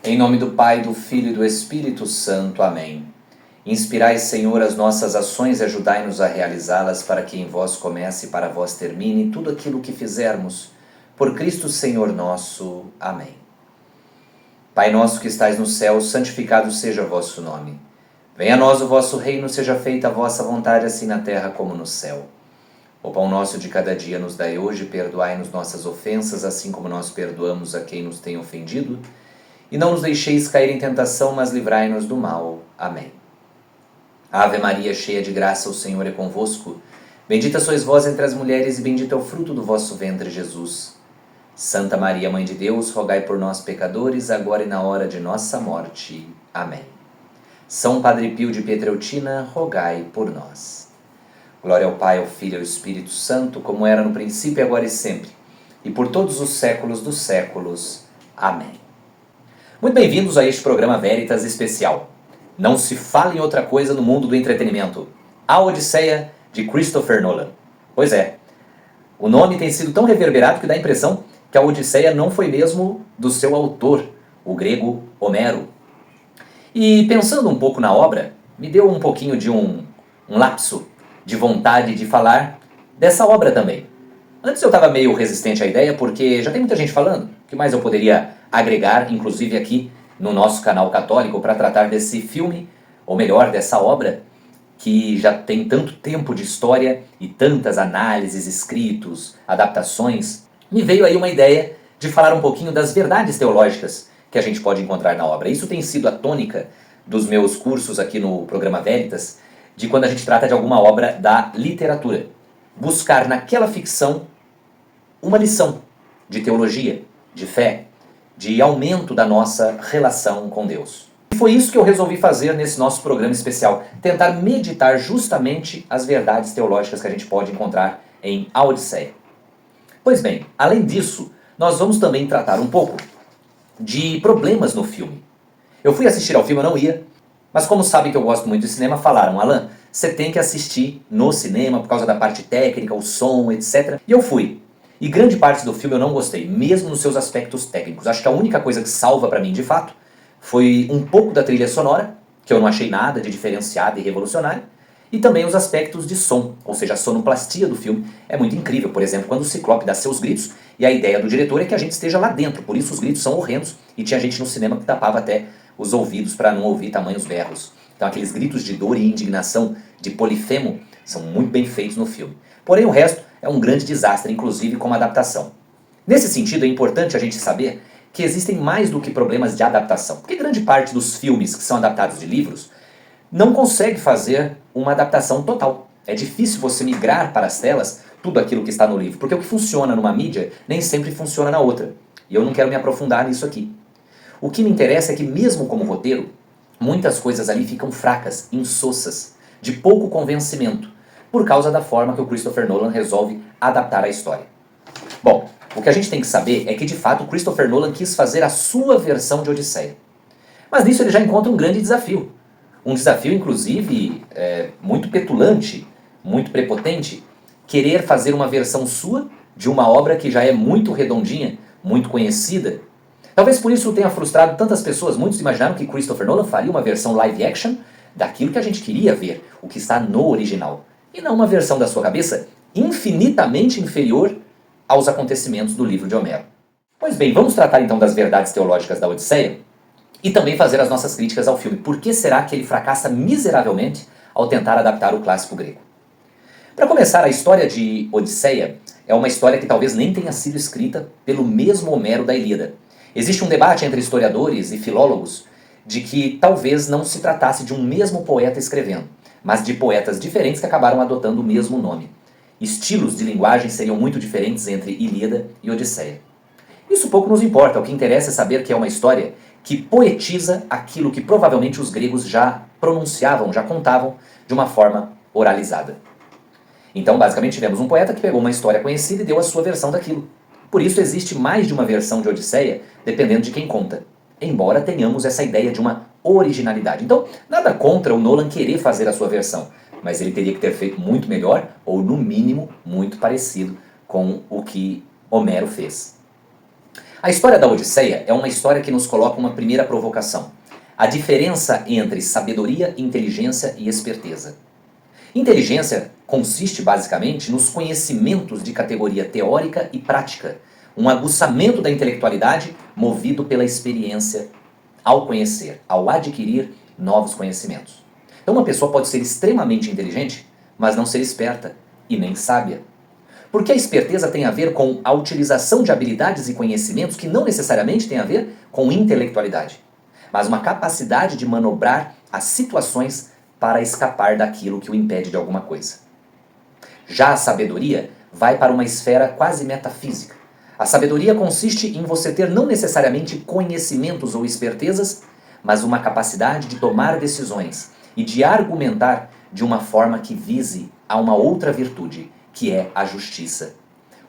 Em nome do Pai, do Filho e do Espírito Santo. Amém. Inspirai, Senhor, as nossas ações e ajudai-nos a realizá-las, para que em vós comece e para vós termine tudo aquilo que fizermos. Por Cristo Senhor nosso. Amém. Pai nosso que estais no céu, santificado seja o vosso nome. Venha a nós o vosso reino, seja feita a vossa vontade, assim na terra como no céu. O pão nosso de cada dia nos dai hoje, perdoai-nos nossas ofensas, assim como nós perdoamos a quem nos tem ofendido. E não nos deixeis cair em tentação, mas livrai-nos do mal. Amém. Ave Maria, cheia de graça, o Senhor é convosco. Bendita sois vós entre as mulheres, e bendito é o fruto do vosso ventre, Jesus. Santa Maria, Mãe de Deus, rogai por nós, pecadores, agora e na hora de nossa morte. Amém. São Padre Pio de Pietrelcina, rogai por nós. Glória ao Pai, ao Filho e ao Espírito Santo, como era no princípio, agora e sempre, e por todos os séculos dos séculos. Amém. Muito bem-vindos a este programa Veritas especial. Não se fala em outra coisa no mundo do entretenimento. A Odisseia, de Christopher Nolan. Pois é, o nome tem sido tão reverberado que dá a impressão que a Odisseia não foi mesmo do seu autor, o grego Homero. E pensando um pouco na obra, me deu um pouquinho de um lapso de vontade de falar dessa obra também. Antes eu estava meio resistente à ideia, porque já tem muita gente falando. O que mais eu poderia agregar, inclusive aqui no nosso canal católico, para tratar desse filme, ou melhor, dessa obra, que já tem tanto tempo de história e tantas análises, escritos, adaptações. Me veio aí uma ideia de falar um pouquinho das verdades teológicas que a gente pode encontrar na obra. Isso tem sido a tônica dos meus cursos aqui no programa Veritas, de quando a gente trata de alguma obra da literatura. Buscar naquela ficção uma lição de teologia, de fé, de aumento da nossa relação com Deus. E foi isso que eu resolvi fazer nesse nosso programa especial, tentar meditar justamente as verdades teológicas que a gente pode encontrar em A Odisseia. Pois bem, além disso, nós vamos também tratar um pouco de problemas no filme. Eu fui assistir ao filme, eu não ia, mas como sabem que eu gosto muito de cinema, falaram: Alan, você tem que assistir no cinema por causa da parte técnica, o som, etc. E eu fui. E grande parte do filme eu não gostei, mesmo nos seus aspectos técnicos. Acho que a única coisa que salva pra mim, de fato, foi um pouco da trilha sonora, que eu não achei nada de diferenciado e revolucionário, e também os aspectos de som, ou seja, a sonoplastia do filme é muito incrível. Por exemplo, quando o Ciclope dá seus gritos, e a ideia do diretor é que a gente esteja lá dentro, por isso os gritos são horrendos, e tinha gente no cinema que tapava até os ouvidos para não ouvir tamanhos berros. Então aqueles gritos de dor e indignação de Polifemo são muito bem feitos no filme. Porém o resto é um grande desastre, inclusive como adaptação. Nesse sentido é importante a gente saber que existem mais do que problemas de adaptação, porque grande parte dos filmes que são adaptados de livros não consegue fazer uma adaptação total. É difícil você migrar para as telas tudo aquilo que está no livro, porque o que funciona numa mídia nem sempre funciona na outra. E eu não quero me aprofundar nisso aqui. O que me interessa é que mesmo como roteiro, muitas coisas ali ficam fracas, insossas, de pouco convencimento, por causa da forma que o Christopher Nolan resolve adaptar a história. Bom, o que a gente tem que saber é que de fato o Christopher Nolan quis fazer a sua versão de Odisseia. Mas nisso ele já encontra um grande desafio. Um desafio, inclusive, muito petulante, muito prepotente, querer fazer uma versão sua de uma obra que já é muito redondinha, muito conhecida. Talvez por isso tenha frustrado tantas pessoas. Muitos imaginaram que Christopher Nolan faria uma versão live action daquilo que a gente queria ver, o que está no original, e não uma versão da sua cabeça infinitamente inferior aos acontecimentos do livro de Homero. Pois bem, vamos tratar então das verdades teológicas da Odisseia e também fazer as nossas críticas ao filme. Por que será que ele fracassa miseravelmente ao tentar adaptar o clássico grego? Para começar, a história de Odisseia é uma história que talvez nem tenha sido escrita pelo mesmo Homero da Ilíada. Existe um debate entre historiadores e filólogos de que talvez não se tratasse de um mesmo poeta escrevendo, mas de poetas diferentes que acabaram adotando o mesmo nome. Estilos de linguagem seriam muito diferentes entre Ilíada e Odisseia. Isso pouco nos importa, o que interessa é saber que é uma história que poetiza aquilo que provavelmente os gregos já pronunciavam, já contavam de uma forma oralizada. Então, basicamente, tivemos um poeta que pegou uma história conhecida e deu a sua versão daquilo. Por isso existe mais de uma versão de Odisseia, dependendo de quem conta. Embora tenhamos essa ideia de uma originalidade. Então, nada contra o Nolan querer fazer a sua versão, mas ele teria que ter feito muito melhor, ou no mínimo, muito parecido com o que Homero fez. A história da Odisseia é uma história que nos coloca uma primeira provocação: a diferença entre sabedoria, inteligência e esperteza. Inteligência consiste basicamente nos conhecimentos de categoria teórica e prática, um aguçamento da intelectualidade movido pela experiência ao conhecer, ao adquirir novos conhecimentos. Então uma pessoa pode ser extremamente inteligente, mas não ser esperta e nem sábia. Porque a esperteza tem a ver com a utilização de habilidades e conhecimentos que não necessariamente tem a ver com intelectualidade, mas uma capacidade de manobrar as situações para escapar daquilo que o impede de alguma coisa. Já a sabedoria vai para uma esfera quase metafísica. A sabedoria consiste em você ter não necessariamente conhecimentos ou espertezas, mas uma capacidade de tomar decisões e de argumentar de uma forma que vise a uma outra virtude, que é a justiça.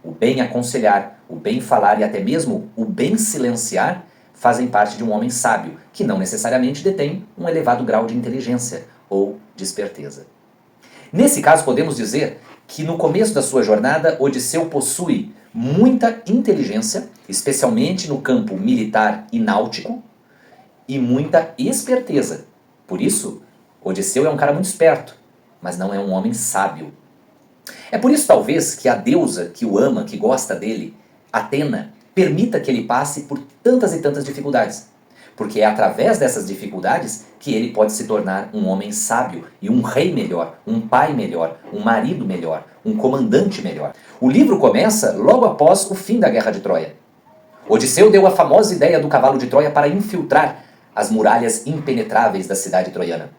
O bem aconselhar, o bem falar e até mesmo o bem silenciar fazem parte de um homem sábio, que não necessariamente detém um elevado grau de inteligência ou de esperteza. Nesse caso, podemos dizer que no começo da sua jornada, Odisseu possui muita inteligência, especialmente no campo militar e náutico, e muita esperteza. Por isso, Odisseu é um cara muito esperto, mas não é um homem sábio. É por isso, talvez, que a deusa que o ama, que gosta dele, Atena, permita que ele passe por tantas e tantas dificuldades. Porque é através dessas dificuldades que ele pode se tornar um homem sábio e um rei melhor, um pai melhor, um marido melhor, um comandante melhor. O livro começa logo após o fim da Guerra de Troia. Odisseu deu a famosa ideia do cavalo de Troia para infiltrar as muralhas impenetráveis da cidade troiana.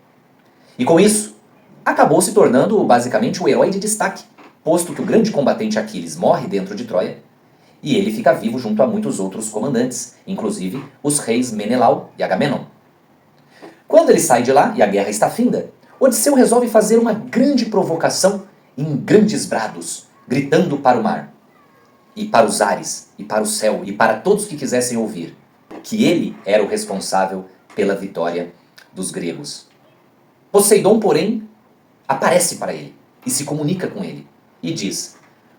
E com isso, acabou se tornando basicamente o herói de destaque, posto que o grande combatente Aquiles morre dentro de Troia, e ele fica vivo junto a muitos outros comandantes, inclusive os reis Menelau e Agamenon. Quando ele sai de lá e a guerra está finda, Odisseu resolve fazer uma grande provocação em grandes brados, gritando para o mar, e para os ares, e para o céu, e para todos que quisessem ouvir, que ele era o responsável pela vitória dos gregos. Poseidon, porém, aparece para ele e se comunica com ele e diz: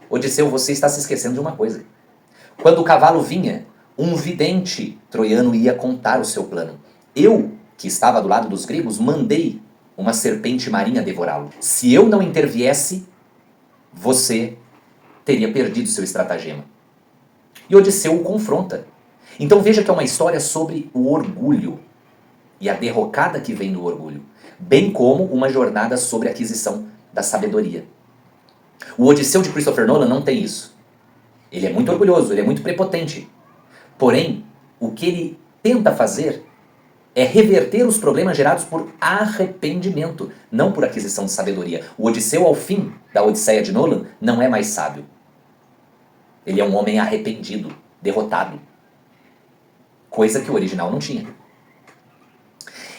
Odisseu, você está se esquecendo de uma coisa. Quando o cavalo vinha, um vidente troiano ia contar o seu plano. Eu, que estava do lado dos gregos, mandei uma serpente marinha devorá-lo. Se eu não interviesse, você teria perdido seu estratagema. E Odisseu o confronta. Então veja que é uma história sobre o orgulho e a derrocada que vem do orgulho, bem como uma jornada sobre a aquisição da sabedoria. O Odisseu de Christopher Nolan não tem isso. Ele é muito orgulhoso, ele é muito prepotente. Porém, o que ele tenta fazer é reverter os problemas gerados por arrependimento, não por aquisição de sabedoria. O Odisseu, ao fim da Odisseia de Nolan, não é mais sábio. Ele é um homem arrependido, derrotado. Coisa que o original não tinha.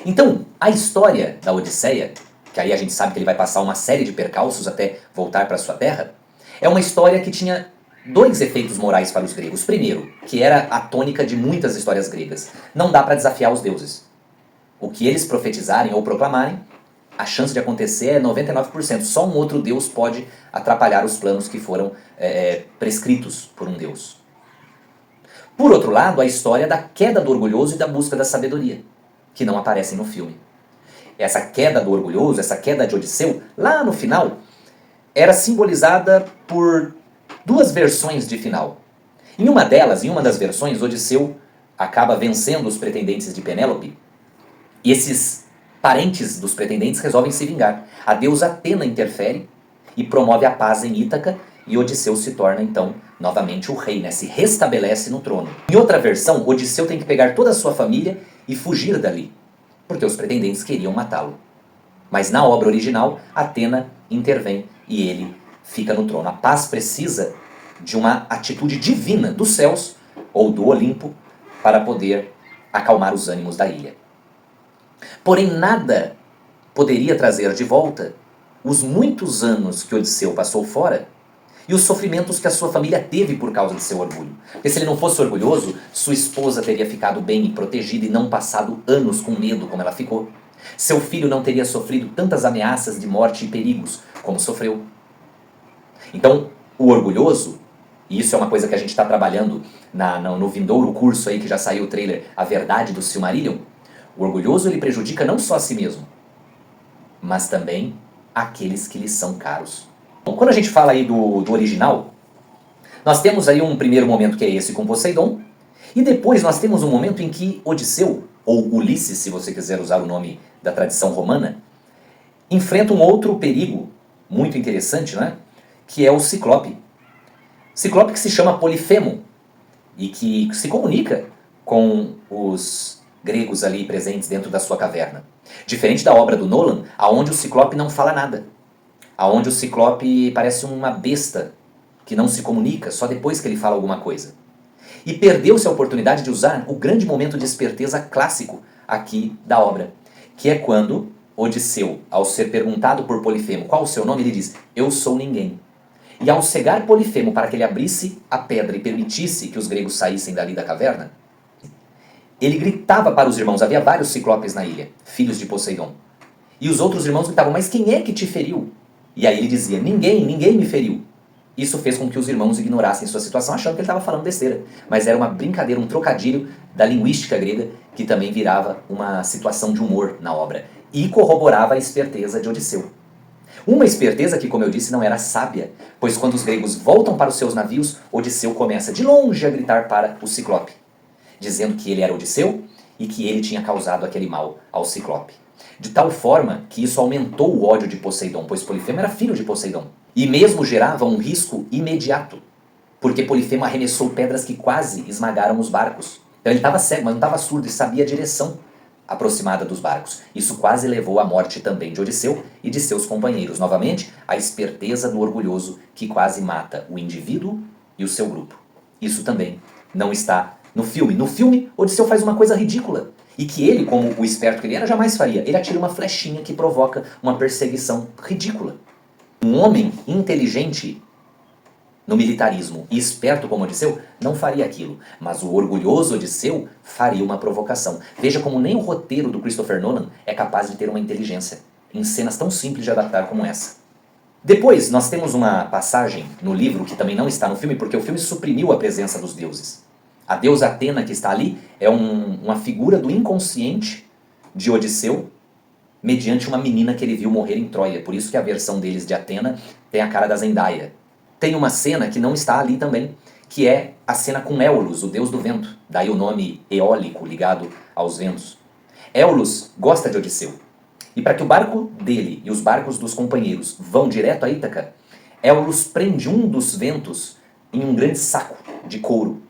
Então, a história da Odisseia, que aí a gente sabe que ele vai passar uma série de percalços até voltar para sua terra, é uma história que tinha dois efeitos morais para os gregos. Primeiro, que era a tônica de muitas histórias gregas. Não dá para desafiar os deuses. O que eles profetizarem ou proclamarem, a chance de acontecer é 99%. Só um outro deus pode atrapalhar os planos que foram prescritos por um deus. Por outro lado, a história da queda do orgulhoso e da busca da sabedoria, que não aparecem no filme. Essa queda do orgulhoso, essa queda de Odisseu, lá no final, era simbolizada por duas versões de final. Em uma delas, em uma das versões, Odisseu acaba vencendo os pretendentes de Penélope, e esses parentes dos pretendentes resolvem se vingar. A deusa Atena interfere e promove a paz em Ítaca, e Odisseu se torna, então, novamente o rei, né? Se restabelece no trono. Em outra versão, Odisseu tem que pegar toda a sua família e fugir dali, porque os pretendentes queriam matá-lo. Mas na obra original, Atena intervém e ele fica no trono. A paz precisa de uma atitude divina dos céus ou do Olimpo para poder acalmar os ânimos da ilha. Porém, nada poderia trazer de volta os muitos anos que Odisseu passou fora e os sofrimentos que a sua família teve por causa de seu orgulho. Porque se ele não fosse orgulhoso, sua esposa teria ficado bem e protegida e não passado anos com medo como ela ficou. Seu filho não teria sofrido tantas ameaças de morte e perigos como sofreu. Então, o orgulhoso E isso é uma coisa que a gente está trabalhando no vindouro curso aí, que já saiu o trailer, A Verdade do Silmarillion. O orgulhoso, ele prejudica não só a si mesmo, mas também aqueles que lhes são caros. Bom, quando a gente fala aí do original, nós temos aí um primeiro momento que é esse com Poseidon, e depois nós temos um momento em que Odisseu, ou Ulisses, se você quiser usar o nome da tradição romana, enfrenta um outro perigo muito interessante, né? Que é o Ciclope. Ciclope que se chama Polifemo e que se comunica com os gregos ali presentes dentro da sua caverna. Diferente da obra do Nolan, aonde o Ciclope não fala nada. Aonde o Ciclope parece uma besta que não se comunica só depois que ele fala alguma coisa. E perdeu-se a oportunidade de usar o grande momento de esperteza clássico aqui da obra, que é quando Odisseu, ao ser perguntado por Polifemo qual o seu nome, ele diz: "Eu sou ninguém". E ao cegar Polifemo para que ele abrisse a pedra e permitisse que os gregos saíssem dali da caverna, ele gritava para os irmãos, havia vários ciclopes na ilha, filhos de Poseidon. E os outros irmãos gritavam: "Mas quem é que te feriu?" E aí ele dizia: "Ninguém me feriu." Isso fez com que os irmãos ignorassem sua situação, achando que ele estava falando besteira. Mas era uma brincadeira, um trocadilho da linguística grega, que também virava uma situação de humor na obra. E corroborava a esperteza de Odisseu. Uma esperteza que, como eu disse, não era sábia, pois quando os gregos voltam para os seus navios, Odisseu começa de longe a gritar para o Ciclope, dizendo que ele era Odisseu e que ele tinha causado aquele mal ao Ciclope. De tal forma que isso aumentou o ódio de Poseidon, pois Polifemo era filho de Poseidon. E mesmo gerava um risco imediato, porque Polifemo arremessou pedras que quase esmagaram os barcos. Então ele estava cego, mas não estava surdo e sabia a direção aproximada dos barcos. Isso quase levou à morte também de Odisseu e de seus companheiros. Novamente, a esperteza do orgulhoso que quase mata o indivíduo e o seu grupo. Isso também não está no filme. No filme, Odisseu faz uma coisa ridícula e que ele, como o esperto que ele era, jamais faria. Ele atira uma flechinha que provoca uma perseguição ridícula. Um homem inteligente no militarismo e esperto como Odisseu não faria aquilo, mas o orgulhoso Odisseu faria uma provocação. Veja como nem o roteiro do Christopher Nolan é capaz de ter uma inteligência em cenas tão simples de adaptar como essa. Depois, nós temos uma passagem no livro que também não está no filme, porque o filme suprimiu a presença dos deuses. A deusa Atena que está ali é uma figura do inconsciente de Odisseu, mediante uma menina que ele viu morrer em Troia. Por isso que a versão deles de Atena tem a cara da Zendaya. Tem uma cena que não está ali também, que é a cena com Éolus, o deus do vento. Daí o nome eólico ligado aos ventos. Éolus gosta de Odisseu. E para que o barco dele e os barcos dos companheiros vão direto a Ítaca, Éolus prende um dos ventos em um grande saco de couro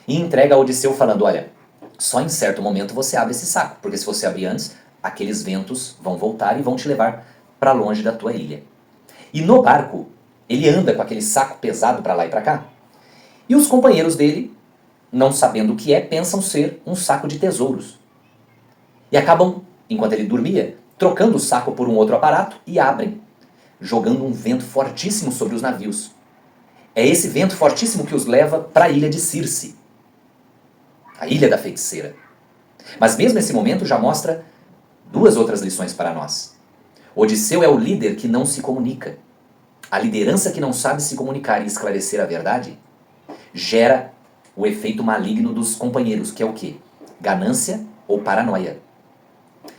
e entrega a Odisseu falando: "Olha, só em certo momento você abre esse saco, porque se você abrir antes, aqueles ventos vão voltar e vão te levar para longe da tua ilha." E no barco, ele anda com aquele saco pesado para lá e para cá. E os companheiros dele, não sabendo o que é, pensam ser um saco de tesouros. E acabam, enquanto ele dormia, trocando o saco por um outro aparato e abrem, jogando um vento fortíssimo sobre os navios. É esse vento fortíssimo que os leva para a ilha de Circe, a ilha da feiticeira. Mas mesmo esse momento já mostra duas outras lições para nós. Odisseu é o líder que não se comunica. A liderança que não sabe se comunicar e esclarecer a verdade gera o efeito maligno dos companheiros, que é o quê? Ganância ou paranoia.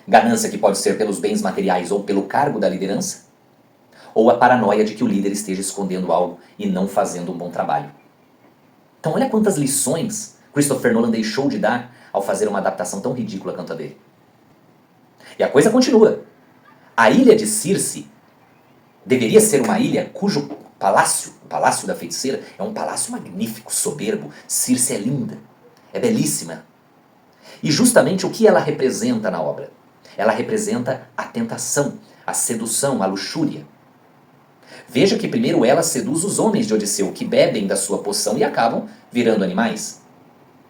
Ganância que pode ser pelos bens materiais ou pelo cargo da liderança, ou a paranoia de que o líder esteja escondendo algo e não fazendo um bom trabalho. Então olha quantas lições Christopher Nolan deixou de dar ao fazer uma adaptação tão ridícula quanto a dele. E a coisa continua. A ilha de Circe deveria ser uma ilha cujo palácio, o Palácio da Feiticeira, é um palácio magnífico, soberbo. Circe é linda, é belíssima. E justamente o que ela representa na obra? Ela representa a tentação, a sedução, a luxúria. Veja que primeiro ela seduz os homens de Odisseu, que bebem da sua poção e acabam virando animais.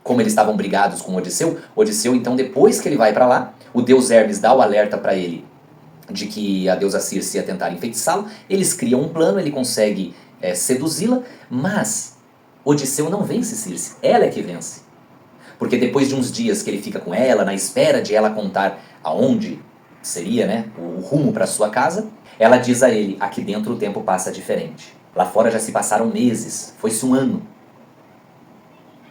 Como eles estavam brigados com Odisseu, Odisseu então, depois que ele vai para lá, o deus Hermes dá o alerta para ele de que a deusa Circe ia tentar enfeitiçá-lo. Eles criam um plano, ele consegue seduzi-la, mas Odisseu não vence Circe, ela é que vence. Porque depois de uns dias que ele fica com ela, na espera de ela contar aonde seria, o rumo para sua casa, ela diz a ele: "Aqui dentro o tempo passa diferente. Lá fora já se passaram meses, foi-se um ano.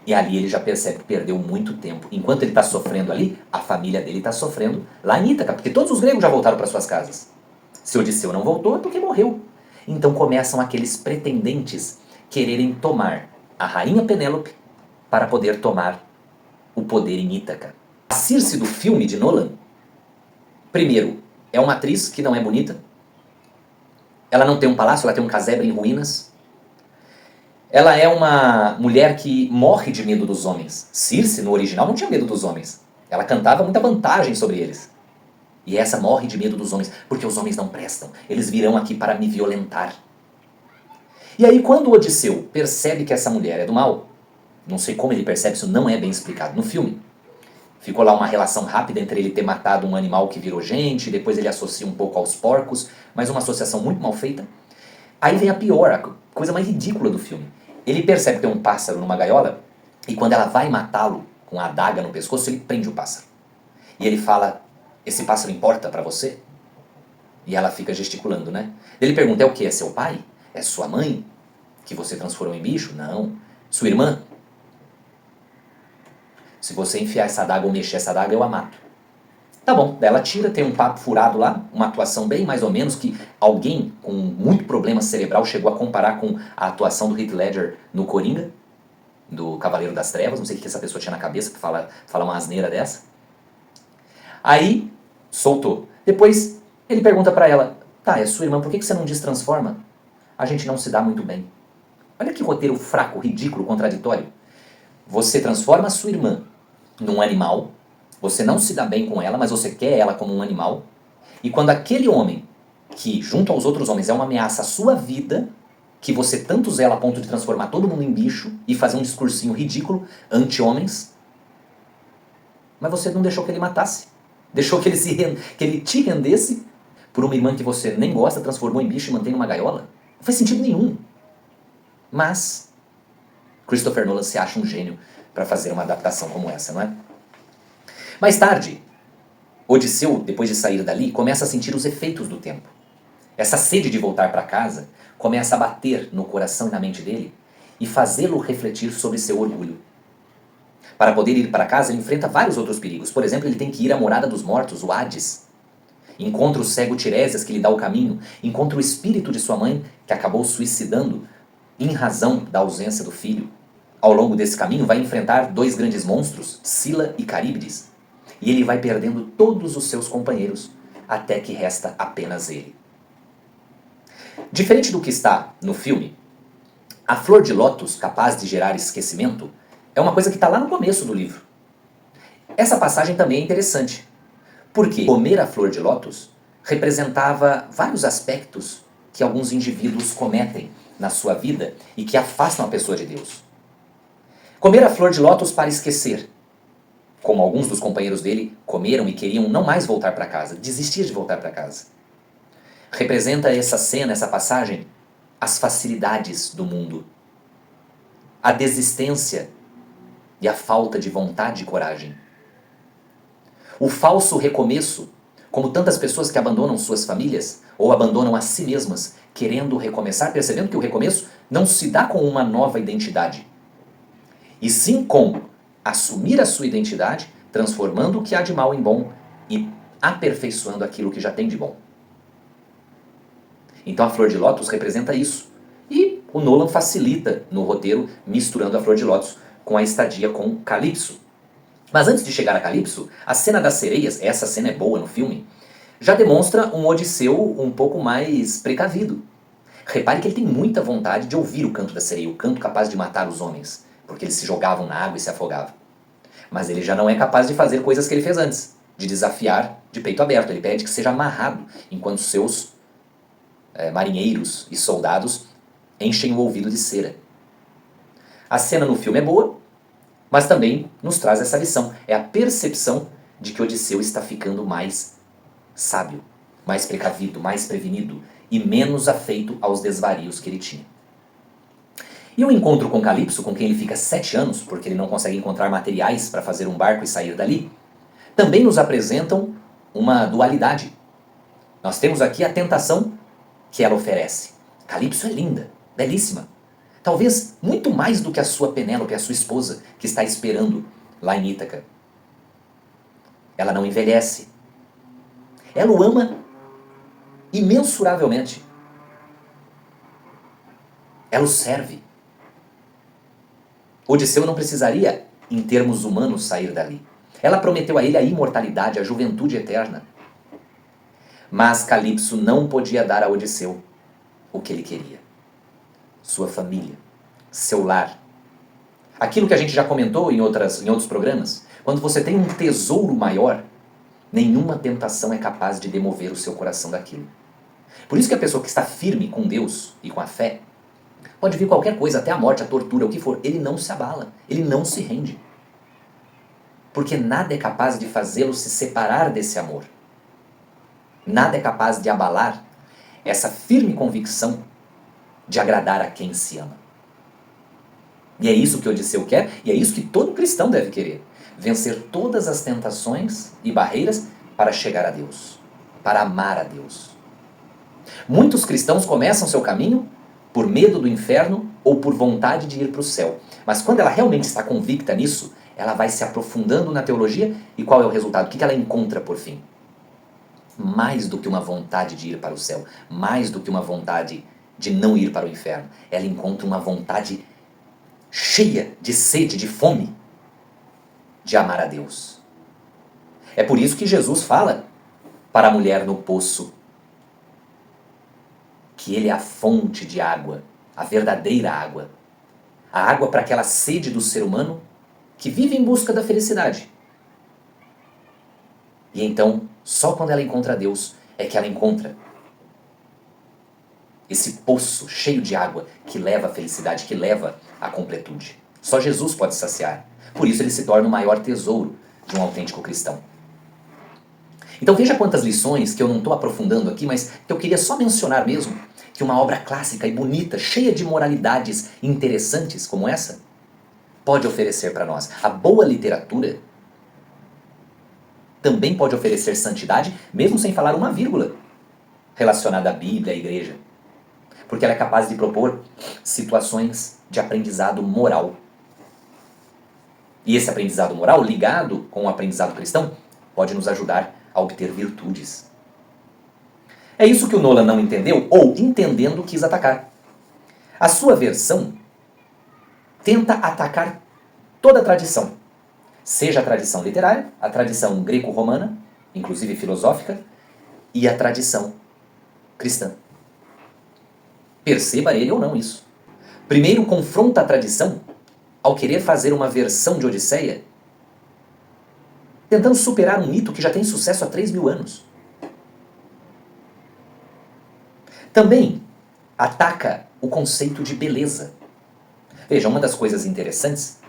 E ali ele já percebe que perdeu muito tempo. Enquanto ele está sofrendo ali, a família dele está sofrendo lá em Ítaca, porque todos os gregos já voltaram para suas casas. Se Odisseu não voltou, é porque morreu. Então começam aqueles pretendentes quererem tomar a rainha Penélope para poder tomar o poder em Ítaca. A Circe do filme de Nolan, primeiro, é uma atriz que não é bonita. Ela não tem um palácio, ela tem um casebre em ruínas. Ela é uma mulher que morre de medo dos homens. Circe, no original, não tinha medo dos homens. Ela cantava muita vantagem sobre eles. E essa morre de medo dos homens, porque os homens não prestam. Eles virão aqui para me violentar. E aí, quando Odisseu percebe que essa mulher é do mal, não sei como ele percebe, isso não é bem explicado no filme. Ficou lá uma relação rápida entre ele ter matado um animal que virou gente, depois ele associa um pouco aos porcos, mas uma associação muito mal feita. Aí vem a pior, a coisa mais ridícula do filme. Ele percebe que tem um pássaro numa gaiola, e quando ela vai matá-lo com a adaga no pescoço, ele prende o pássaro. E ele fala, esse pássaro importa pra você? E ela fica gesticulando, né? Ele pergunta, é o quê? É seu pai? É sua mãe? Que você transformou em bicho? Não. Sua irmã? Se você enfiar essa adaga ou mexer essa adaga, eu a mato. Tá bom, daí ela tira, tem um papo furado lá, uma atuação bem mais ou menos que alguém com muito problema cerebral chegou a comparar com a atuação do Heath Ledger no Coringa, do Cavaleiro das Trevas, não sei o que essa pessoa tinha na cabeça que fala uma asneira dessa. Aí, soltou. Depois, ele pergunta pra ela, tá, é sua irmã, por que você não destransforma? A gente não se dá muito bem. Olha que roteiro fraco, ridículo, contraditório. Você transforma a sua irmã num animal, você não se dá bem com ela, mas você quer ela como um animal, e quando aquele homem, que junto aos outros homens é uma ameaça à sua vida, que você tanto zela a ponto de transformar todo mundo em bicho e fazer um discursinho ridículo anti-homens, mas você não deixou que ele matasse. Deixou que ele te rendesse por uma irmã que você nem gosta, transformou em bicho e mantém numa gaiola. Não faz sentido nenhum. Mas Christopher Nolan se acha um gênio para fazer uma adaptação como essa, não é? Mais tarde, Odisseu, depois de sair dali, começa a sentir os efeitos do tempo. Essa sede de voltar para casa começa a bater no coração e na mente dele e fazê-lo refletir sobre seu orgulho. Para poder ir para casa, ele enfrenta vários outros perigos. Por exemplo, ele tem que ir à morada dos mortos, o Hades. Encontra o cego Tiresias, que lhe dá o caminho. Encontra o espírito de sua mãe, que acabou suicidando em razão da ausência do filho. Ao longo desse caminho, vai enfrentar dois grandes monstros, Sila e Caríbides. E ele vai perdendo todos os seus companheiros, até que resta apenas ele. Diferente do que está no filme, a flor de lótus, capaz de gerar esquecimento, é uma coisa que está lá no começo do livro. Essa passagem também é interessante, porque comer a flor de lótus representava vários aspectos que alguns indivíduos cometem na sua vida e que afastam a pessoa de Deus. Comer a flor de lótus para esquecer, como alguns dos companheiros dele comeram e queriam não mais voltar para casa, desistir de voltar para casa. Representa essa cena, essa passagem, as facilidades do mundo, a desistência e a falta de vontade e coragem. O falso recomeço, como tantas pessoas que abandonam suas famílias ou abandonam a si mesmas, querendo recomeçar, percebendo que o recomeço não se dá com uma nova identidade, e sim com assumir a sua identidade, transformando o que há de mal em bom e aperfeiçoando aquilo que já tem de bom. Então a flor de lótus representa isso. E o Nolan facilita no roteiro, misturando a flor de lótus com a estadia com Calypso. Mas antes de chegar a Calypso, a cena das sereias, essa cena é boa no filme, já demonstra um Odisseu um pouco mais precavido. Repare que ele tem muita vontade de ouvir o canto da sereia, o canto capaz de matar os homens, porque eles se jogavam na água e se afogavam. Mas ele já não é capaz de fazer coisas que ele fez antes, de desafiar de peito aberto. Ele pede que seja amarrado, enquanto seus marinheiros e soldados enchem o ouvido de cera. A cena no filme é boa, mas também nos traz essa lição. É a percepção de que Odisseu está ficando mais sábio, mais precavido, mais prevenido e menos afeito aos desvarios que ele tinha. E o encontro com Calypso, com quem ele fica 7 anos, porque ele não consegue encontrar materiais para fazer um barco e sair dali, também nos apresentam uma dualidade. Nós temos aqui a tentação que ela oferece. Calypso é linda, belíssima. Talvez muito mais do que a sua Penélope, a sua esposa, que está esperando lá em Ítaca. Ela não envelhece. Ela o ama imensuravelmente. Ela o serve. Odisseu não precisaria, em termos humanos, sair dali. Ela prometeu a ele a imortalidade, a juventude eterna. Mas Calipso não podia dar a Odisseu o que ele queria. Sua família, seu lar. Aquilo que a gente já comentou em outros programas. Quando você tem um tesouro maior, nenhuma tentação é capaz de demover o seu coração daquilo. Por isso que a pessoa que está firme com Deus e com a fé, pode vir qualquer coisa, até a morte, a tortura, o que for, ele não se abala, ele não se rende. Porque nada é capaz de fazê-lo se separar desse amor. Nada é capaz de abalar essa firme convicção de agradar a quem se ama. E é isso que Odisseu quer, e é isso que todo cristão deve querer. Vencer todas as tentações e barreiras para chegar a Deus, para amar a Deus. Muitos cristãos começam seu caminho por medo do inferno ou por vontade de ir para o céu. Mas quando ela realmente está convicta nisso, ela vai se aprofundando na teologia e qual é o resultado? O que ela encontra por fim? Mais do que uma vontade de ir para o céu, mais do que uma vontade de não ir para o inferno, ela encontra uma vontade cheia de sede, de fome, de amar a Deus. É por isso que Jesus fala para a mulher no poço que ele é a fonte de água, a verdadeira água. A água para aquela sede do ser humano que vive em busca da felicidade. E então, só quando ela encontra Deus é que ela encontra esse poço cheio de água que leva à felicidade, que leva à completude. Só Jesus pode saciar. Por isso ele se torna o maior tesouro de um autêntico cristão. Então veja quantas lições que eu não estou aprofundando aqui, mas que eu queria só mencionar mesmo, que uma obra clássica e bonita, cheia de moralidades interessantes como essa, pode oferecer para nós. A boa literatura também pode oferecer santidade, mesmo sem falar uma vírgula relacionada à Bíblia, à igreja. Porque ela é capaz de propor situações de aprendizado moral. E esse aprendizado moral, ligado com o aprendizado cristão, pode nos ajudar a obter virtudes. É isso que o Nolan não entendeu, ou entendendo quis atacar. A sua versão tenta atacar toda a tradição. Seja a tradição literária, a tradição greco-romana, inclusive filosófica, e a tradição cristã. Perceba ele ou não isso. Primeiro confronta a tradição ao querer fazer uma versão de Odisseia, tentando superar um mito que já tem sucesso há 3.000 anos. Também ataca o conceito de beleza. Veja, uma das coisas interessantes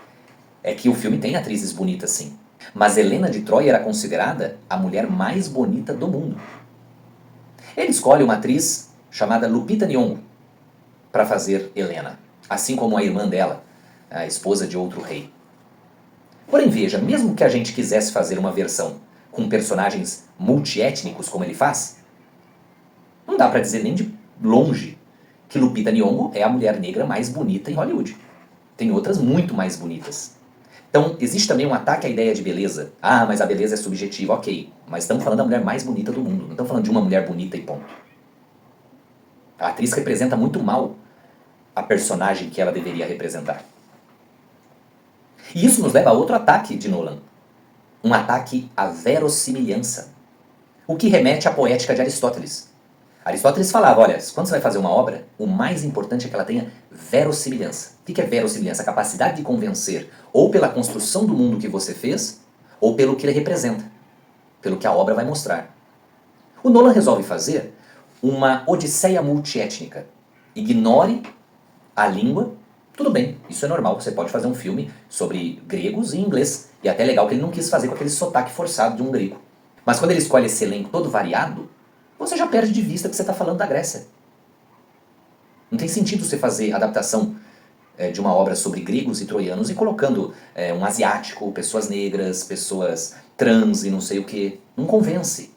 é que o filme tem atrizes bonitas sim, mas Helena de Troia era considerada a mulher mais bonita do mundo. Ele escolhe uma atriz chamada Lupita Nyong'o para fazer Helena, assim como a irmã dela, a esposa de outro rei. Porém, veja, mesmo que a gente quisesse fazer uma versão com personagens multiétnicos como ele faz, não dá para dizer nem de longe que Lupita Nyong'o é a mulher negra mais bonita em Hollywood. Tem outras muito mais bonitas. Então, existe também um ataque à ideia de beleza. Ah, mas a beleza é subjetiva, ok. Mas estamos falando da mulher mais bonita do mundo. Não estamos falando de uma mulher bonita e ponto. A atriz representa muito mal a personagem que ela deveria representar. E isso nos leva a outro ataque de Nolan. Um ataque à verossimilhança. O que remete à poética de Aristóteles. Aristóteles falava, olha, quando você vai fazer uma obra, o mais importante é que ela tenha verossimilhança. O que é verossimilhança? A capacidade de convencer, ou pela construção do mundo que você fez, ou pelo que ele representa, pelo que a obra vai mostrar. O Nolan resolve fazer uma odisseia multiétnica. Ignore a língua, tudo bem, isso é normal, você pode fazer um filme sobre gregos e inglês, e até legal que ele não quis fazer com aquele sotaque forçado de um grego. Mas quando ele escolhe esse elenco todo variado, você já perde de vista que você está falando da Grécia. Não tem sentido você fazer adaptação de uma obra sobre gregos e troianos e colocando um asiático, pessoas negras, pessoas trans e não sei o que. Não convence.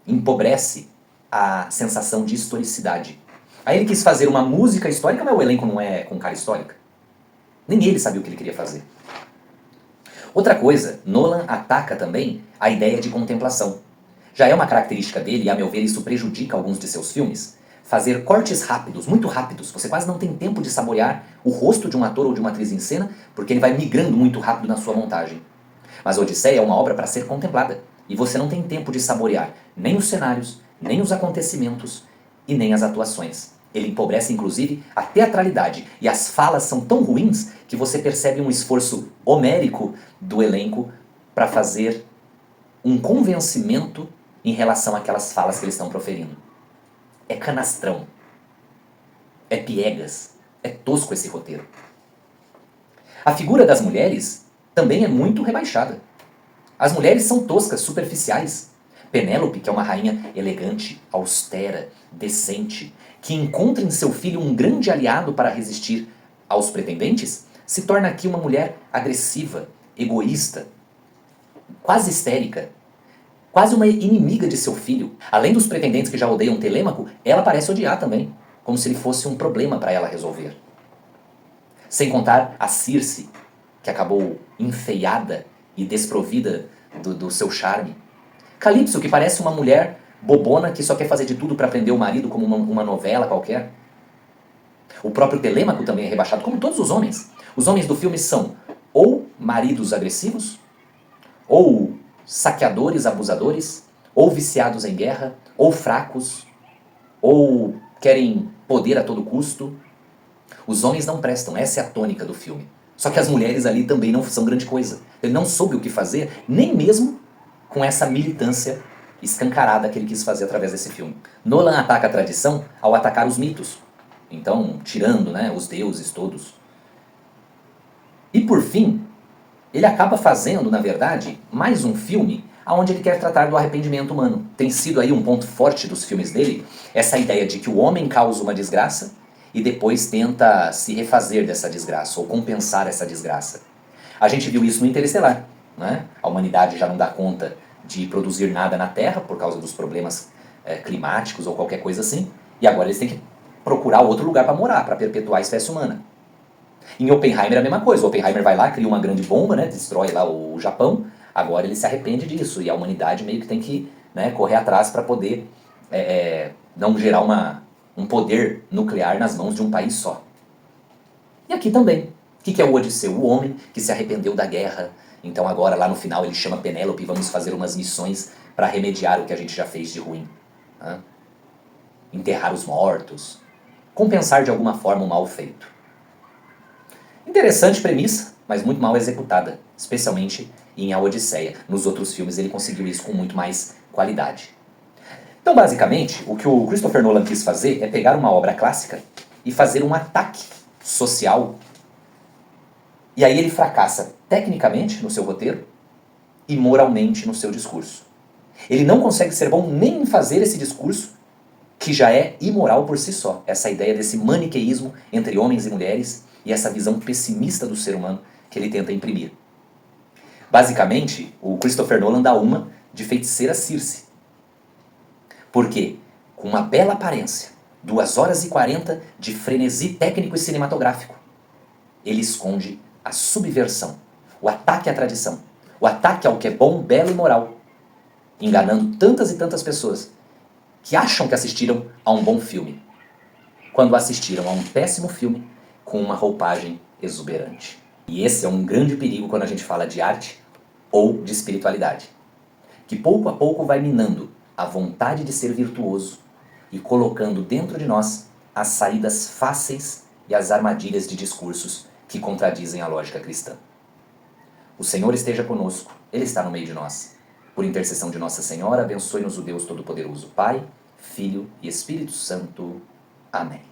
Empobrece a sensação de historicidade. Aí ele quis fazer uma música histórica, mas o elenco não é com cara histórica. Nem ele sabia o que ele queria fazer. Outra coisa, Nolan ataca também a ideia de contemplação. Já é uma característica dele, e a meu ver isso prejudica alguns de seus filmes, fazer cortes rápidos, muito rápidos. Você quase não tem tempo de saborear o rosto de um ator ou de uma atriz em cena, porque ele vai migrando muito rápido na sua montagem. Mas a Odisseia é uma obra para ser contemplada, e você não tem tempo de saborear nem os cenários, nem os acontecimentos e nem as atuações. Ele empobrece, inclusive, a teatralidade, e as falas são tão ruins que você percebe um esforço homérico do elenco para fazer um convencimento em relação àquelas falas que eles estão proferindo. É canastrão, é piegas, é tosco esse roteiro. A figura das mulheres também é muito rebaixada. As mulheres são toscas, superficiais. Penélope, que é uma rainha elegante, austera, decente, que encontra em seu filho um grande aliado para resistir aos pretendentes, se torna aqui uma mulher agressiva, egoísta, quase histérica, quase uma inimiga de seu filho. Além dos pretendentes que já odeiam Telêmaco, ela parece odiar também, como se ele fosse um problema para ela resolver. Sem contar a Circe, que acabou enfeiada e desprovida do seu charme. Calypso, que parece uma mulher bobona que só quer fazer de tudo para prender o marido como uma novela qualquer. O próprio Telêmaco também é rebaixado, como todos os homens. Os homens do filme são ou maridos agressivos, ou saqueadores, abusadores, ou viciados em guerra, ou fracos, ou querem poder a todo custo. Os homens não prestam, essa é a tônica do filme. Só que as mulheres ali também não são grande coisa. Ele não soube o que fazer, nem mesmo com essa militância escancarada que ele quis fazer através desse filme. Nolan ataca a tradição ao atacar os mitos. Então, tirando, né, os deuses todos. E por fim, ele acaba fazendo, na verdade, mais um filme onde ele quer tratar do arrependimento humano. Tem sido aí um ponto forte dos filmes dele, essa ideia de que o homem causa uma desgraça e depois tenta se refazer dessa desgraça, ou compensar essa desgraça. A gente viu isso no Interestelar, né? A humanidade já não dá conta de produzir nada na Terra por causa dos problemas climáticos ou qualquer coisa assim, e agora eles têm que procurar outro lugar para morar, para perpetuar a espécie humana. Em Oppenheimer é a mesma coisa. O Oppenheimer vai lá, cria uma grande bomba, né, destrói lá o Japão, agora ele se arrepende disso, e a humanidade meio que tem que, né, correr atrás para poder não gerar um poder nuclear nas mãos de um país só. E aqui também. O que é o Odisseu? O homem que se arrependeu da guerra. Então agora lá no final ele chama Penélope e vamos fazer umas missões para remediar o que a gente já fez de ruim. Né? Enterrar os mortos. Compensar de alguma forma o mal feito. Interessante premissa, mas muito mal executada, especialmente em A Odisseia. Nos outros filmes ele conseguiu isso com muito mais qualidade. Então, basicamente, o que o Christopher Nolan quis fazer é pegar uma obra clássica e fazer um ataque social. E aí ele fracassa tecnicamente no seu roteiro e moralmente no seu discurso. Ele não consegue ser bom nem em fazer esse discurso, que já é imoral por si só. Essa ideia desse maniqueísmo entre homens e mulheres e essa visão pessimista do ser humano que ele tenta imprimir. Basicamente, o Christopher Nolan dá uma de Feiticeira Circe. Porque, com uma bela aparência, 2 horas e 40 de frenesi técnico e cinematográfico, ele esconde a subversão, o ataque à tradição, o ataque ao que é bom, belo e moral, enganando tantas e tantas pessoas que acham que assistiram a um bom filme, quando assistiram a um péssimo filme com uma roupagem exuberante. E esse é um grande perigo quando a gente fala de arte ou de espiritualidade, que pouco a pouco vai minando a vontade de ser virtuoso e colocando dentro de nós as saídas fáceis e as armadilhas de discursos que contradizem a lógica cristã. O Senhor esteja conosco, Ele está no meio de nós. Por intercessão de Nossa Senhora, abençoe-nos o Deus Todo-Poderoso, Pai, Filho e Espírito Santo. Amém.